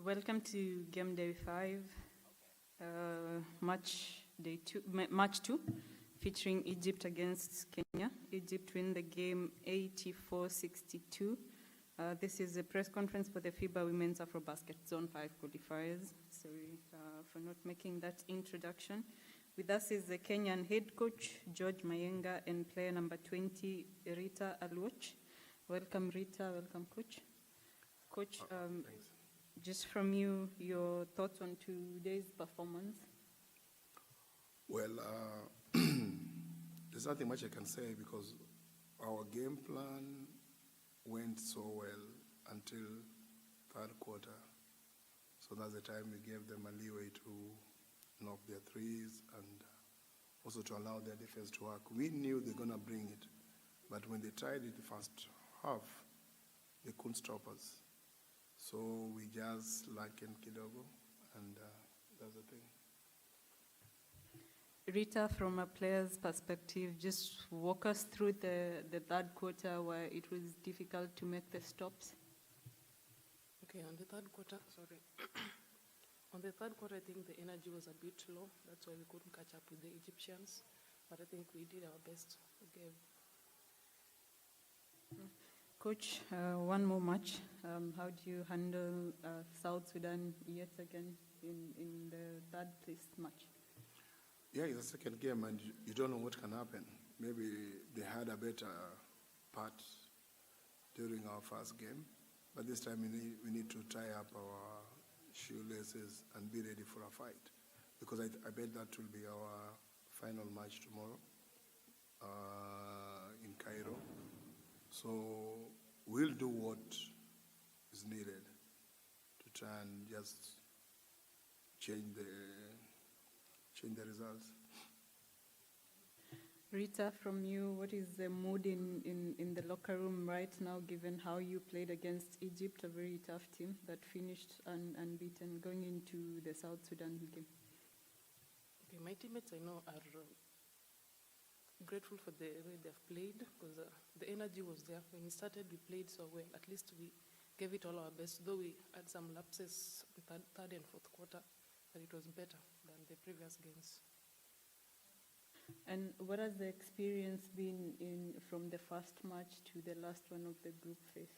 Welcome to Game Day 5, match 2, featuring Egypt against Kenya. Egypt win the game 84-62. This is a press conference for the FIBA Women's Afrobasket Zone 5 Qualifiers. Sorry for not making that introduction. With us is the Kenyan head coach, George Mayenga, and player number 20, Rita Alwoch. Welcome, Rita. Welcome, Coach. Coach, just from you, your thoughts on today's performance? Well, there's nothing much I can say because our game plan went so well until third quarter. So that's the time we gave them a leeway to knock their threes and also to allow their defense to work. We knew they're going to bring it, but when they tried it the first half, they couldn't stop us. So we just in kidogo, and that's the thing. Rita, from a player's perspective, just walk us through the third quarter where it was difficult to make the stops. Okay, on the third quarter, on the third quarter, I think the energy was a bit low. That's why we couldn't catch up with the Egyptians. But I think we did our best. We gave. Coach, one more match. How do you handle South Sudan yet again in the third place match? Yeah, it's a second game, and you don't know what can happen. Maybe they had a better part during our first game, but this time we need to tie up our shoelaces and be ready for a fight, because I bet that will be our final match tomorrow in Cairo. So we'll do what is needed to try and just change the results. Rita, from you, what is the mood in the locker room right now, given how you played against Egypt, a very tough team that finished unbeaten, going into the South Sudan game? Okay, my teammates I know are grateful for the way they've played, because the energy was there. When we started, we played so well. At least we gave it all our best, though we had some lapses in third and fourth quarter, but it was better than the previous games. And what has the experience been from the first match to the last one of the group phase?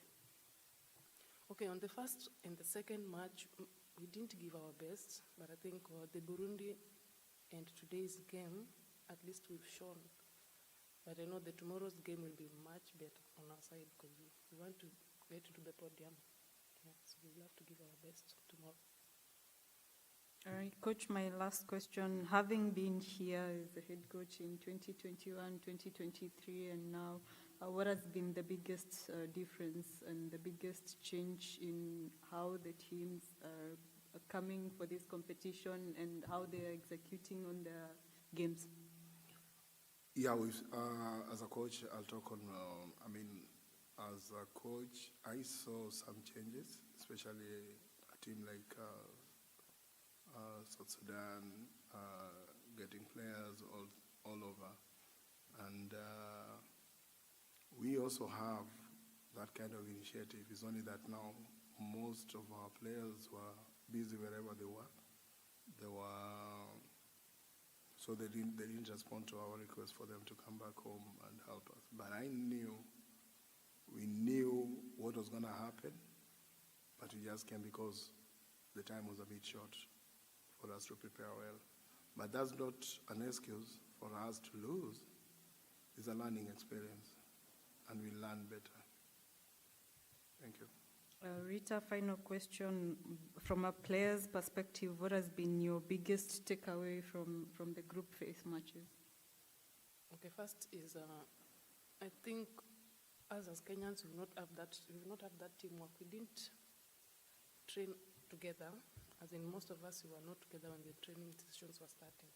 Okay, on the first and the second match, we didn't give our best, but I think the Burundi and today's game, at least we've shown. But I know that tomorrow's game will be much better on our side, because we want to get to the podium. Yeah, so we'll have to give our best tomorrow. All right, Coach, my last question. Having been here as the head coach in 2021, 2023, and now, what has been the biggest difference and the biggest change in how the teams are coming for this competition and how they are executing on their games? Yeah, as a coach, I'll talk on, as a coach, I saw some changes, especially a team like South Sudan, getting players all over. And we also have that kind of initiative. It's only that now most of our players were busy wherever they were. So they didn't respond to our request for them to come back home and help us. But we knew what was going to happen, but we just came because the time was a bit short for us to prepare well. But that's not an excuse for us to lose. It's a learning experience, and we learn better. Thank you. Rita, final question. From a player's perspective, what has been your biggest takeaway from the group phase matches? Okay, first is I think us as Kenyans we will not have that teamwork. We didn't train together, as in most of us we were not together when the training sessions were starting.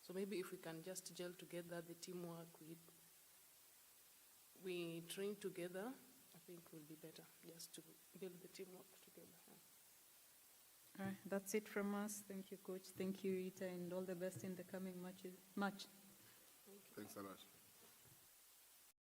So maybe if we can just gel together, the teamwork, we train together, I think will be better, just to build the teamwork together. All right, that's it from us. Thank you, Coach. Thank you, Rita, and all the best in the coming match. Thanks a lot.